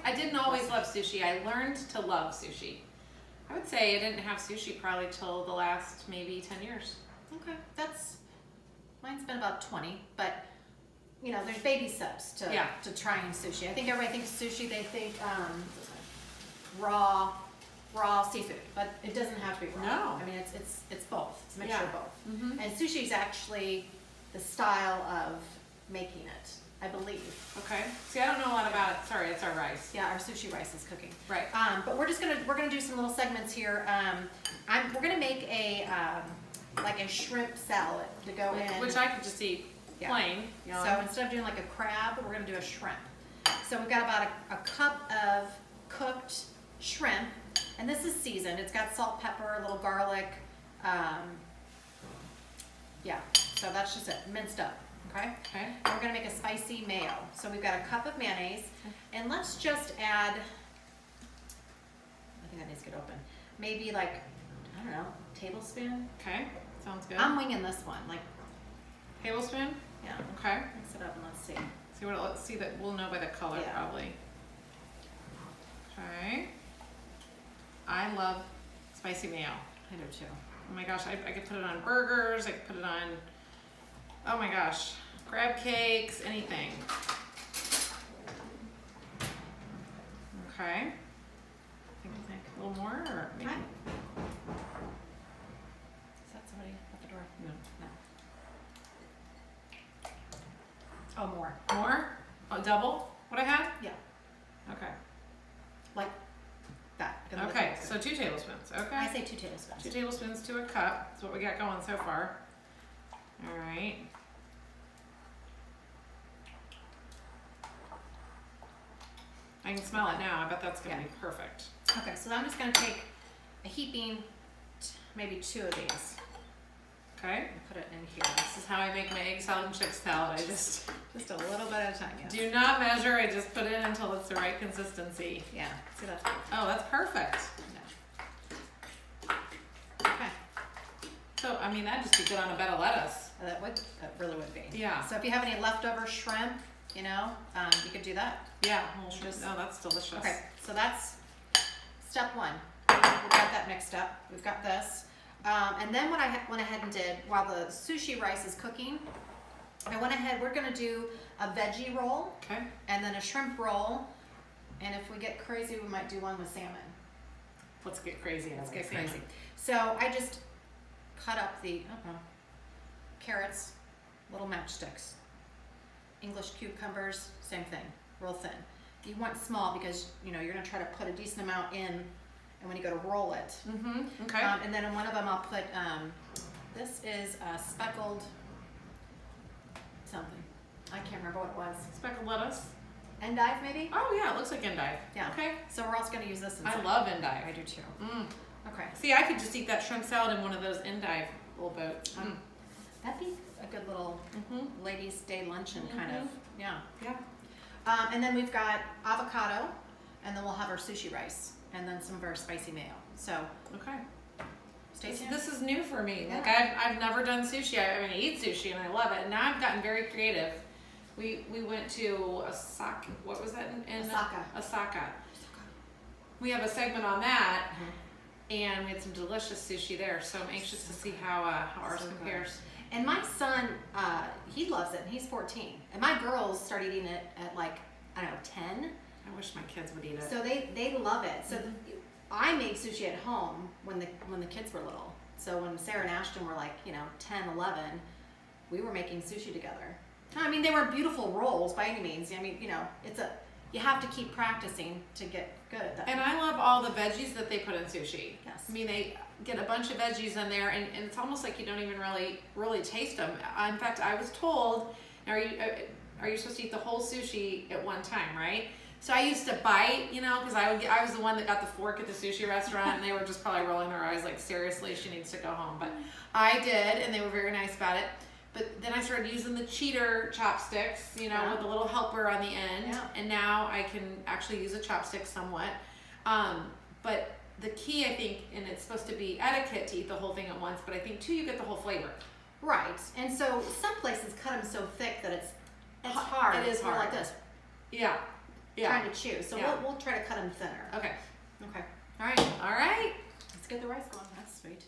I didn't always love sushi. I learned to love sushi. I would say I didn't have sushi probably till the last maybe 10 years. Okay, mine's been about 20, but you know, there's baby steps to trying sushi. I think everybody thinks sushi, they think raw seafood, but it doesn't have to be raw. No. I mean, it's both. It's a mixture of both. Mm-hmm. And sushi is actually the style of making it, I believe. Okay. See, I don't know a lot about it. Sorry, it's our rice. Yeah, our sushi rice is cooking. Right. But we're gonna do some little segments here. We're gonna make a like a shrimp salad to go in. Which I could just eat plain. So instead of doing like a crab, we're gonna do a shrimp. So we've got about a cup of cooked shrimp, and this is seasoned. It's got salt, pepper, a little garlic. So that's just it, minced up. Okay. Okay. And we're gonna make a spicy mayo. So we've got a cup of mayonnaise, and let's just add. I think that needs to get open. Maybe like, I don't know, tablespoon. Okay. Sounds good. I'm winging this one, like. Tablespoon? Yeah. Okay. Mix it up and let's see. Let's see that we'll know by the color probably. Okay. I love spicy mayo. I do too. Oh my gosh, I could put it on burgers, I could put it on, oh my gosh, crab cakes, anything. Okay. Think a little more, or maybe? Hi. Is that somebody at the door? No. Oh, more. More? Oh, double what I had? Yeah. Okay. Like that. Okay, so 2 tablespoons. Okay. I say 2 tablespoons. 2 tablespoons to a cup. That's what we got going so far. All right. I can smell it now. I bet that's going to be perfect. Okay, so I'm just going to take a heaping, maybe 2 of these. Okay. And put it in here. This is how I make my egg salad and chicken salad. I just a little bit at a time. Yes. do not measure. I just put it in until it's the right consistency. Yeah. See that? Oh, that's perfect. No. Okay. So, I mean, that'd just be good on a bed of lettuce. That really would be. Yeah. So if you have any leftover shrimp, you know, you could do that. Yeah. Oh, that's delicious. Okay. So that's step 1. We've got that mixed up. We've got this. And then what I went ahead and did while the sushi rice is cooking, I went ahead, we're gonna do a veggie roll. Okay. And then a shrimp roll. And if we get crazy, we might do one with salmon. Let's get crazy. Let's get crazy. So I just cut up the carrots, little matchsticks. English cucumbers, same thing, real thin. You want small because, you know, you're gonna try to put a decent amount in, and when you go to roll it. Mm-hmm. Okay. And then in one of them I'll put, this is speckled something. I can't remember what it was. Speckled lettuce. Endive maybe? Oh yeah, it looks like endive. Yeah. Okay. So we're also gonna use this. I love endive. I do too. Mm. Okay. See, I could just eat that shrimp salad in one of those endive little boats. That'd be a good little ladies' day luncheon kind of. Yeah. Yeah. And then we've got avocado, and then we'll have our sushi rice, and then some of our spicy mayo. So Okay. stay tuned. This is new for me. Yeah. Like I've never done sushi. I mean, I eat sushi and I love it. And now I've gotten very creative. We went to Osaka. What was that in Osaka. Osaka. We have a segment on that, and we had some delicious sushi there. So I'm anxious to see how ours compares. And my son, he loves it, and he's 14. And my girls start eating it at like, I don't know, 10. I wish my kids would eat it. So they love it. So I made sushi at home when the kids were little. So when Sarah and Ashton were like, you know, 10, 11, we were making sushi together. I mean, they weren't beautiful rolls by any means. I mean, you know, you have to keep practicing to get good at that. And I love all the veggies that they put in sushi. Yes. I mean, they get a bunch of veggies in there, and it's almost like you don't even really taste them. In fact, I was told, are you supposed to eat the whole sushi at one time, right? So I used to bite, you know, because I was the one that got the fork at the sushi restaurant, and they were just probably rolling their eyes like, seriously, she needs to go home. But I did, and they were very nice about it. But then I started using the cheater chopsticks, you know, with a little helper on the end. Yeah. And now I can actually use a chopstick somewhat. But the key, I think, and it's supposed to be etiquette to eat the whole thing at once, but I think too, you get the whole flavor. Right. And so some places cut them so thick that it's hard. It is hard. Like this. Yeah. trying to chew. So Yeah. we'll try to cut them thinner. Okay. Okay. All right. All right. Let's get the rice going. That's sweet.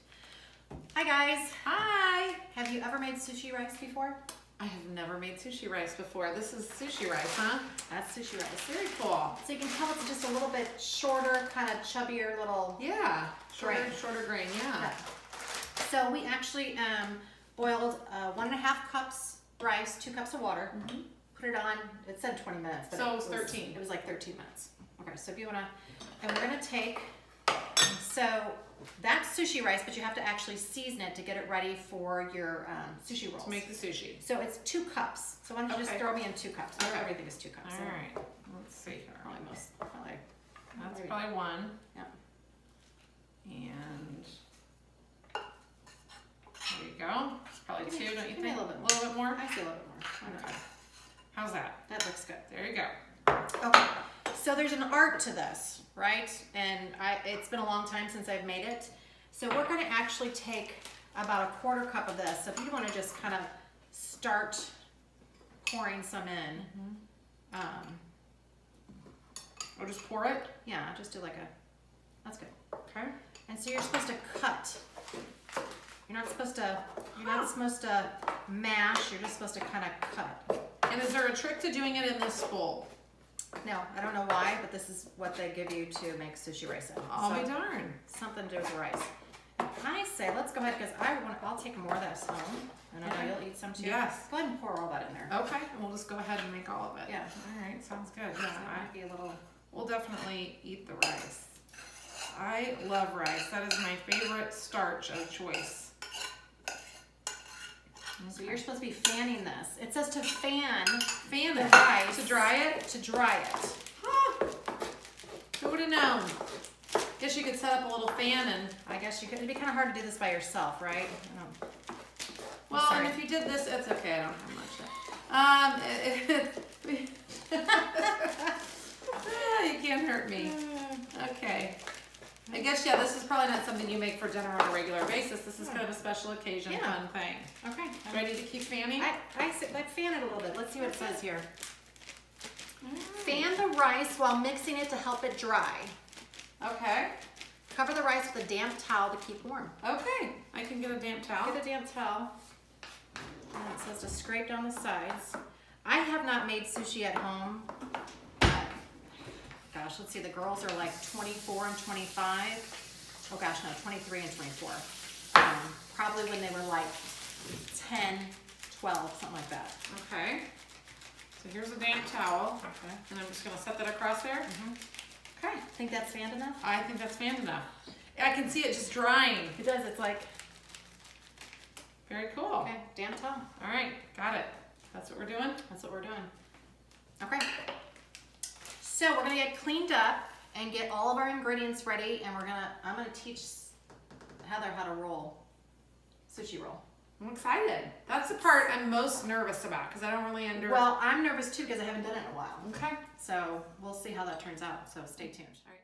Hi guys. Hi. Have you ever made sushi rice before? I have never made sushi rice before. This is sushi rice, huh? That's sushi rice. Very cool. So you can tell it's just a little bit shorter, kind of chubbier little. Yeah. Shorter grain. Yeah. So we actually boiled 1.5 cups rice, 2 cups of water. Put it on. It said 20 minutes, but So it was 13. It was like 13 minutes. Okay, so if you wanna, and we're gonna take. So that's sushi rice, but you have to actually season it to get it ready for your sushi rolls. To make the sushi. So it's 2 cups. So why don't you just Okay. throw me in 2 cups? Okay. Everything is 2 cups. All right. Let's see here. Probably. That's probably 1. Yeah. And there you go. It's probably 2, don't you give me think? a little bit more. A little bit more? I see a little bit more. Why not? Okay. How's that? That looks good. There you go. Okay. So there's an art to this, right? And it's been a long time since I've made it. So we're going to actually take about 1/4 cup of this. So if you want to just kind of start pouring some in, Or just pour it? yeah, just do like a. That's good. Okay. And so you're supposed to cut. You're not supposed to. You're not supposed to mash. You're just supposed to kind of cut. And is there a trick to doing it in this bowl? No, I don't know why, but this is what they give you to make sushi rice in. I'll So- be darned. Something to do with the rice. I say, let's go ahead because I'll take more of this home, and I know Okay. you'll eat some too. Yes. Go ahead and pour all that in there. Okay, and we'll just go ahead and make all of it. Yeah. All right, sounds good. So Yeah, it might be a little. we'll definitely eat the rice. I love rice. That is my favorite starch of choice. So you're supposed to be fanning this. It says to fan Fan the it. rice To dry it? To dry it. Huh. Who would have known? Guess you could set up a little fan and, I guess you could. It'd be kind of hard to do this by yourself, right? I don't. well, sorry. and if you did this, it's okay. I don't have much. You can't hurt me. Okay. I guess, yeah, this is probably not something you make for dinner on a regular basis. This is kind of a special occasion, Yeah. fun thing. Okay. Do I need to keep fanning? I fan it a little bit. Let's see what it says here. Fan the rice while mixing it to help it dry. Okay. Cover the rice with a damp towel to keep warm. Okay. I can get a damp towel. Get a damp towel. And it says to scrape down the sides. I have not made sushi at home. Gosh, let's see, the girls are like 24 and 25. Oh gosh, no, 23 and 24. Probably when they were like 10, 12, something like that. Okay. So here's a damp towel. Okay. And I'm just going to set that across there. Okay. Think that's fanned enough? I think that's fanned enough. I can see it just drying. It does, it's like, Very cool. okay, damp towel. All right. Got it. That's what we're doing. That's what we're doing. Okay. So we're gonna get cleaned up and get all of our ingredients ready, and I'm gonna teach Heather how to roll sushi roll. I'm excited. That's the part I'm most nervous about because I don't really Well, I'm nervous too because I haven't done it in a while. Okay. So we'll see how that turns out. So stay tuned. All right.